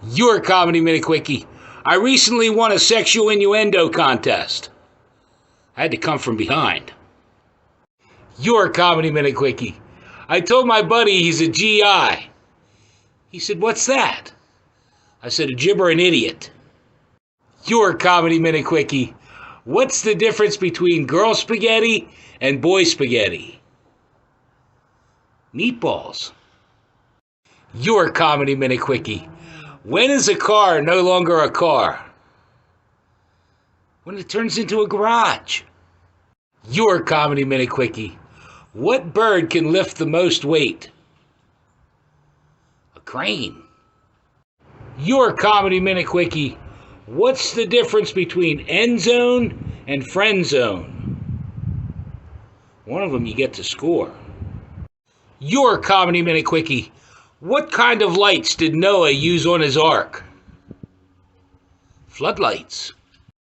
Your Comedy Minute Quickie. I recently won a sexual innuendo contest. I had to come from behind. Your Comedy Minute Quickie. I told my buddy he's a GI. He said, "What's that?" I said, "A gibber an idiot." Your Comedy Minute Quickie. What's the difference between girl spaghetti and boy spaghetti? Meatballs. Your Comedy Minute Quickie. When is a car no longer a car? When it turns into a garage. Your Comedy Minute Quickie. What bird can lift the most weight? A crane. Your Comedy Minute Quickie. What's the difference between endzone and friend zone? One of them you get to score. Your Comedy Minute Quickie. What kind of lights did Noah use on his ark? Floodlights.